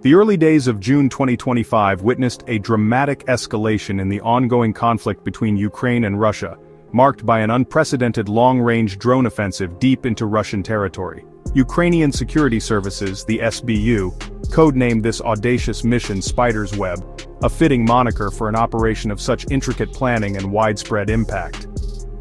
The early days of June 2025 witnessed a dramatic escalation in the ongoing conflict between Ukraine and Russia, marked by an unprecedented long-range drone offensive deep into Russian territory. Ukrainian security services, the SBU, codenamed this audacious mission Spider's Web, a fitting moniker for an operation of such intricate planning and widespread impact.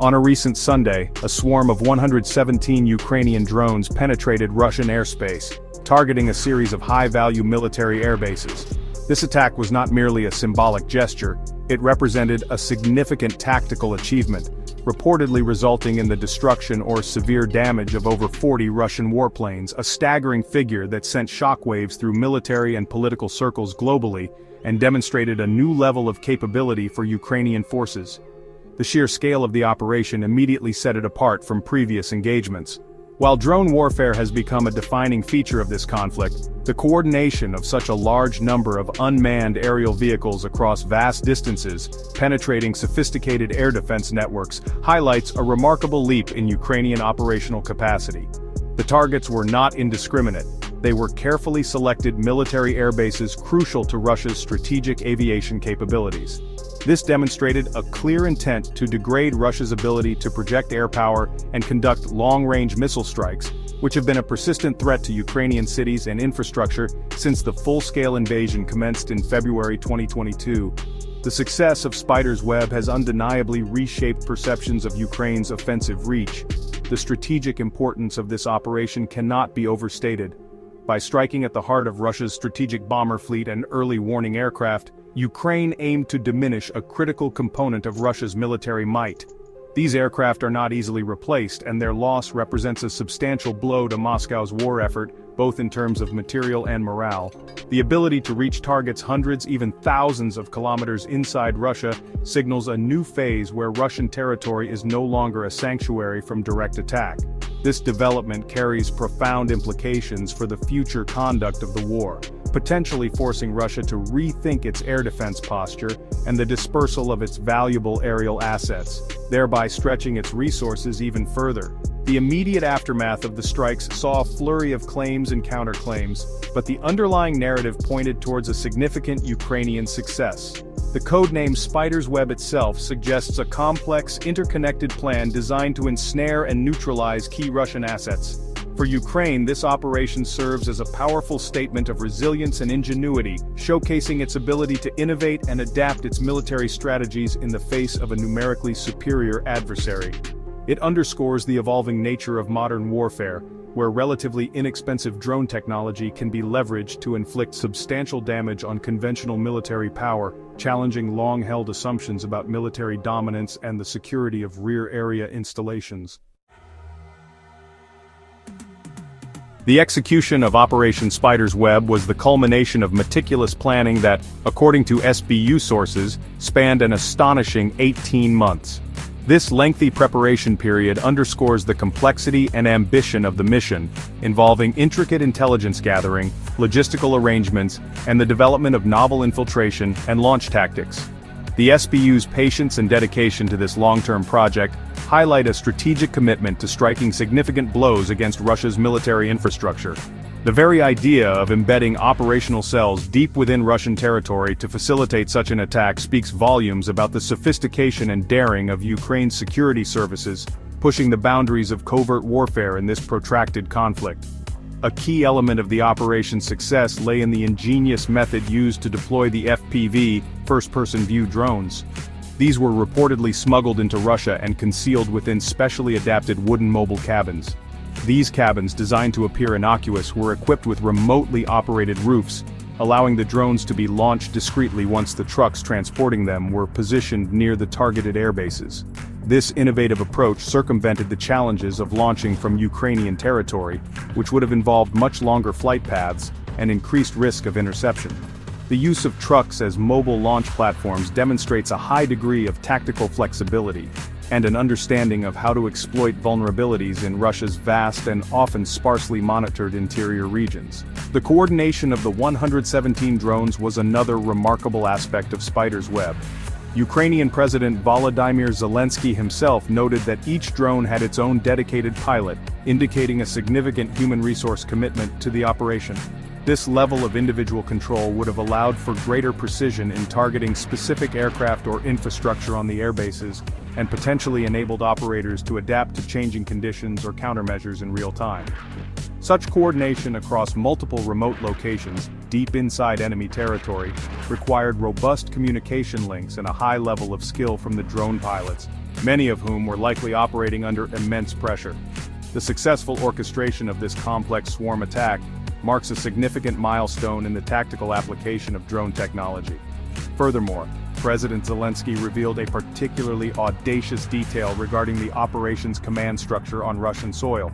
On a recent Sunday, a swarm of 117 Ukrainian drones penetrated Russian airspace, targeting a series of high-value military airbases. This attack was not merely a symbolic gesture, it represented a significant tactical achievement, reportedly resulting in the destruction or severe damage of over 40 Russian warplanes, a staggering figure that sent shockwaves through military and political circles globally and demonstrated a new level of capability for Ukrainian forces. The sheer scale of the operation immediately set it apart from previous engagements. While drone warfare has become a defining feature of this conflict, the coordination of such a large number of unmanned aerial vehicles across vast distances, penetrating sophisticated air defense networks, highlights a remarkable leap in Ukrainian operational capacity. The targets were not indiscriminate. They were carefully selected military airbases crucial to Russia's strategic aviation capabilities. This demonstrated a clear intent to degrade Russia's ability to project air power and conduct long-range missile strikes, which have been a persistent threat to Ukrainian cities and infrastructure since the full-scale invasion commenced in February 2022. The success of Spider's Web has undeniably reshaped perceptions of Ukraine's offensive reach. The strategic importance of this operation cannot be overstated. By striking at the heart of Russia's strategic bomber fleet and early warning aircraft, Ukraine aimed to diminish a critical component of Russia's military might. These aircraft are not easily replaced, and their loss represents a substantial blow to Moscow's war effort, both in terms of material and morale. The ability to reach targets hundreds, even thousands of kilometers inside Russia signals a new phase where Russian territory is no longer a sanctuary from direct attack. This development carries profound implications for the future conduct of the war, potentially forcing Russia to rethink its air defense posture and the dispersal of its valuable aerial assets, thereby stretching its resources even further. The immediate aftermath of the strikes saw a flurry of claims and counterclaims, but the underlying narrative pointed towards a significant Ukrainian success. The codename Spider's Web itself suggests a complex, interconnected plan designed to ensnare and neutralize key Russian assets. For Ukraine, this operation serves as a powerful statement of resilience and ingenuity, showcasing its ability to innovate and adapt its military strategies in the face of a numerically superior adversary. It underscores the evolving nature of modern warfare, where relatively inexpensive drone technology can be leveraged to inflict substantial damage on conventional military power, challenging long-held assumptions about military dominance and the security of rear-area installations. The execution of Operation Spider's Web was the culmination of meticulous planning that, according to SBU sources, spanned an astonishing 18 months. This lengthy preparation period underscores the complexity and ambition of the mission, involving intricate intelligence gathering, logistical arrangements, and the development of novel infiltration and launch tactics. The SBU's patience and dedication to this long-term project highlight a strategic commitment to striking significant blows against Russia's military infrastructure. The very idea of embedding operational cells deep within Russian territory to facilitate such an attack speaks volumes about the sophistication and daring of Ukraine's security services, pushing the boundaries of covert warfare in this protracted conflict. A key element of the operation's success lay in the ingenious method used to deploy the FPV, first-person view drones. These were reportedly smuggled into Russia and concealed within specially adapted wooden mobile cabins. These cabins, designed to appear innocuous, were equipped with remotely operated roofs, allowing the drones to be launched discreetly once the trucks transporting them were positioned near the targeted airbases. This innovative approach circumvented the challenges of launching from Ukrainian territory, which would have involved much longer flight paths and increased risk of interception. The use of trucks as mobile launch platforms demonstrates a high degree of tactical flexibility and an understanding of how to exploit vulnerabilities in Russia's vast and often sparsely monitored interior regions. The coordination of the 117 drones was another remarkable aspect of Spider's Web. Ukrainian President Volodymyr Zelensky himself noted that each drone had its own dedicated pilot, indicating a significant human resource commitment to the operation. This level of individual control would have allowed for greater precision in targeting specific aircraft or infrastructure on the airbases, and potentially enabled operators to adapt to changing conditions or countermeasures in real time. Such coordination across multiple remote locations, deep inside enemy territory, required robust communication links and a high level of skill from the drone pilots, many of whom were likely operating under immense pressure. The successful orchestration of this complex swarm attack marks a significant milestone in the tactical application of drone technology. Furthermore, President Zelensky revealed a particularly audacious detail regarding the operations command structure on Russian soil.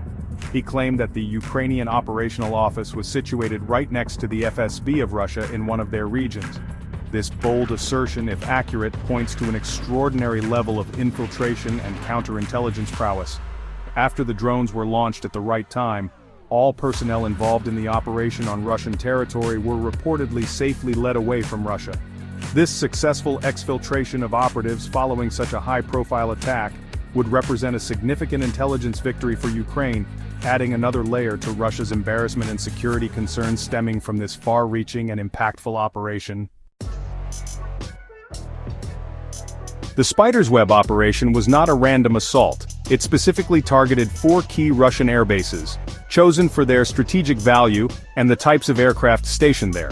He claimed that the Ukrainian operational office was situated right next to the FSB of Russia in one of their regions. This bold assertion, if accurate, points to an extraordinary level of infiltration and counterintelligence prowess. After the drones were launched at the right time, all personnel involved in the operation on Russian territory were reportedly safely led away from Russia. This successful exfiltration of operatives following such a high-profile attack would represent a significant intelligence victory for Ukraine, adding another layer to Russia's embarrassment and security concerns stemming from this far-reaching and impactful operation. The Spider's Web operation was not a random assault. It specifically targeted 4 key Russian airbases, chosen for their strategic value and the types of aircraft stationed there.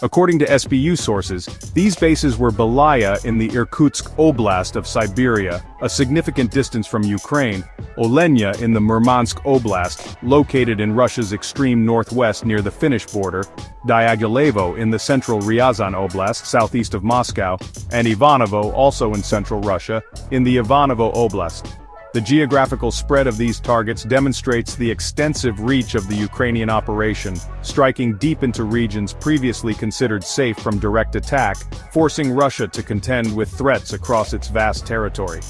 According to SBU sources, these bases were Belaya in the Irkutsk Oblast of Siberia, a significant distance from Ukraine, Olenya in the Murmansk Oblast, located in Russia's extreme northwest near the Finnish border, Dyagilevo in the central Ryazan Oblast, southeast of Moscow, and Ivanovo, also in central Russia, in the Ivanovo Oblast. The geographical spread of these targets demonstrates the extensive reach of the Ukrainian operation, striking deep into regions previously considered safe from direct attack, forcing Russia to contend with threats across its vast territory.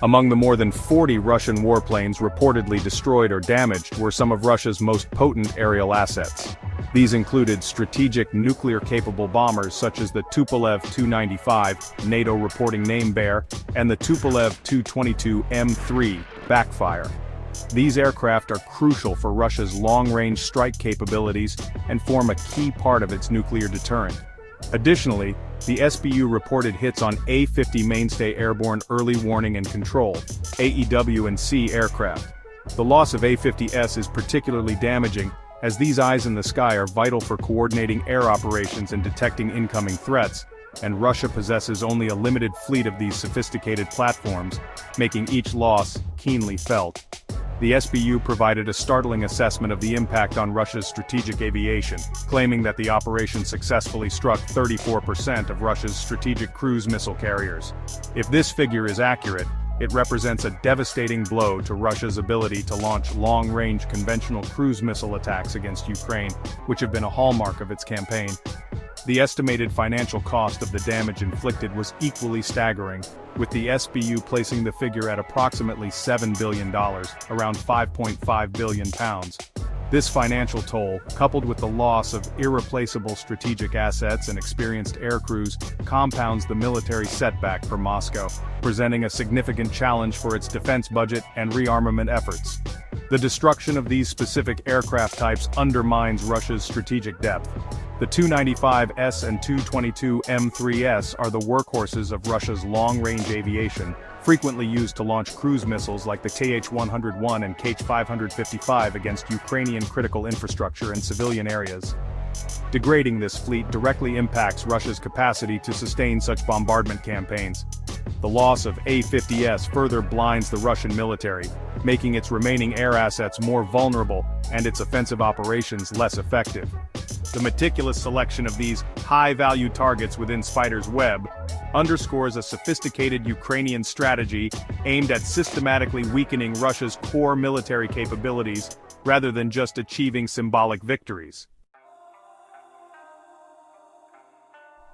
Among the more than 40 Russian warplanes reportedly destroyed or damaged were some of Russia's most potent aerial assets. These included strategic nuclear-capable bombers such as the Tupolev Tu-95, NATO reporting name bear, and the Tupolev Tu-22 M3, backfire. These aircraft are crucial for Russia's long-range strike capabilities and form a key part of its nuclear deterrent. Additionally, the SBU reported hits on A-50 mainstay airborne early warning and control, AEW and C aircraft. The loss of A-50S is particularly damaging, as these eyes in the sky are vital for coordinating air operations and detecting incoming threats, and Russia possesses only a limited fleet of these sophisticated platforms, making each loss keenly felt. The SBU provided a startling assessment of the impact on Russia's strategic aviation, claiming that the operation successfully struck 34% of Russia's strategic cruise missile carriers. If this figure is accurate, it represents a devastating blow to Russia's ability to launch long-range conventional cruise missile attacks against Ukraine, which have been a hallmark of its campaign. The estimated financial cost of the damage inflicted was equally staggering, with the SBU placing the figure at approximately $7 billion, around £5.5 billion. This financial toll, coupled with the loss of irreplaceable strategic assets and experienced air crews, compounds the military setback for Moscow, presenting a significant challenge for its defense budget and rearmament efforts. The destruction of these specific aircraft types undermines Russia's strategic depth. The Tu-95S and Tu-22M3S are the workhorses of Russia's long-range aviation, frequently used to launch cruise missiles like the Kh-101 and Kh-555 against Ukrainian critical infrastructure and civilian areas. Degrading this fleet directly impacts Russia's capacity to sustain such bombardment campaigns. The loss of A-50S further blinds the Russian military, making its remaining air assets more vulnerable and its offensive operations less effective. The meticulous selection of these high-value targets within Spider's Web underscores a sophisticated Ukrainian strategy aimed at systematically weakening Russia's core military capabilities rather than just achieving symbolic victories.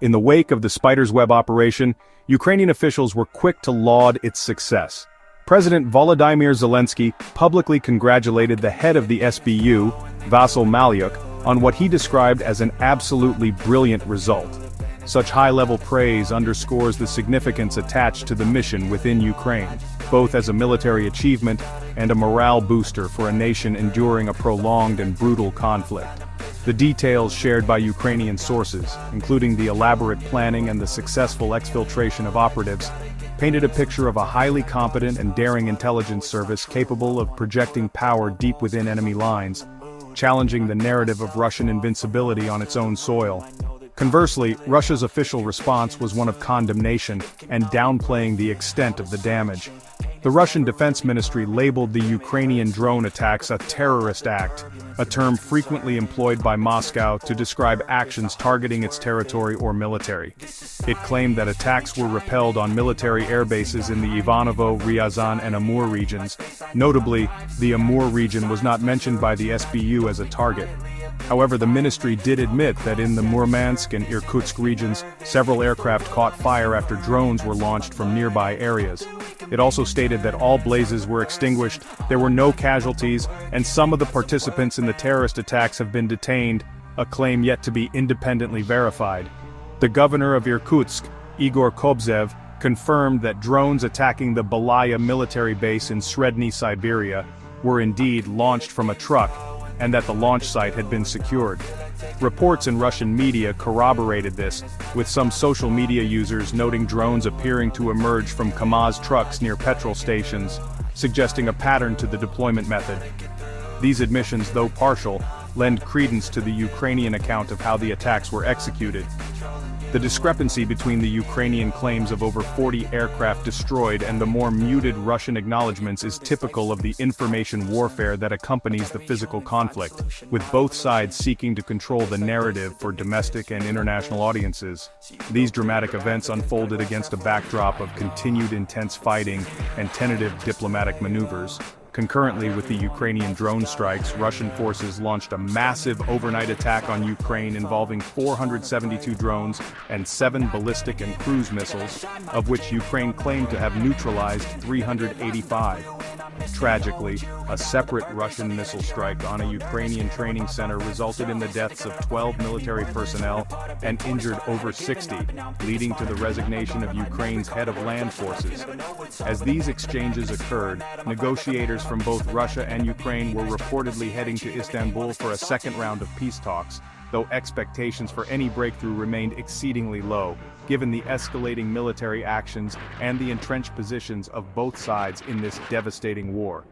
In the wake of the Spider's Web operation, Ukrainian officials were quick to laud its success. President Volodymyr Zelensky publicly congratulated the head of the SBU, Vasyl Malyuk, on what he described as an absolutely brilliant result. Such high-level praise underscores the significance attached to the mission within Ukraine, both as a military achievement and a morale booster for a nation enduring a prolonged and brutal conflict. The details shared by Ukrainian sources, including the elaborate planning and the successful exfiltration of operatives, painted a picture of a highly competent and daring intelligence service capable of projecting power deep within enemy lines, challenging the narrative of Russian invincibility on its own soil. Conversely, Russia's official response was one of condemnation and downplaying the extent of the damage. The Russian Defense Ministry labeled the Ukrainian drone attacks a terrorist act, a term frequently employed by Moscow to describe actions targeting its territory or military. It claimed that attacks were repelled on military air bases in the Ivanovo, Ryazan and Amur regions. Notably, the Amur region was not mentioned by the SBU as a target. However, the ministry did admit that in the Murmansk and Irkutsk regions, several aircraft caught fire after drones were launched from nearby areas. It also stated that all blazes were extinguished, there were no casualties, and some of the participants in the terrorist attacks have been detained, a claim yet to be independently verified. The governor of Irkutsk, Igor Kobzev, confirmed that drones attacking the Belaya military base in Sredny, Siberia, were indeed launched from a truck, and that the launch site had been secured. Reports in Russian media corroborated this, with some social media users noting drones appearing to emerge from KAMAZ trucks near petrol stations, suggesting a pattern to the deployment method. These admissions, though partial, lend credence to the Ukrainian account of how the attacks were executed. The discrepancy between the Ukrainian claims of over 40 aircraft destroyed and the more muted Russian acknowledgements is typical of the information warfare that accompanies the physical conflict, with both sides seeking to control the narrative for domestic and international audiences. These dramatic events unfolded against a backdrop of continued intense fighting and tentative diplomatic maneuvers. Concurrently with the Ukrainian drone strikes, Russian forces launched a massive overnight attack on Ukraine involving 472 drones and 7 ballistic and cruise missiles, of which Ukraine claimed to have neutralized 385. Tragically, a separate Russian missile strike on a Ukrainian training center resulted in the deaths of 12 military personnel and injured over 60, leading to the resignation of Ukraine's head of land forces. As these exchanges occurred, negotiators from both Russia and Ukraine were reportedly heading to Istanbul for a second round of peace talks, though expectations for any breakthrough remained exceedingly low, given the escalating military actions and the entrenched positions of both sides in this devastating war.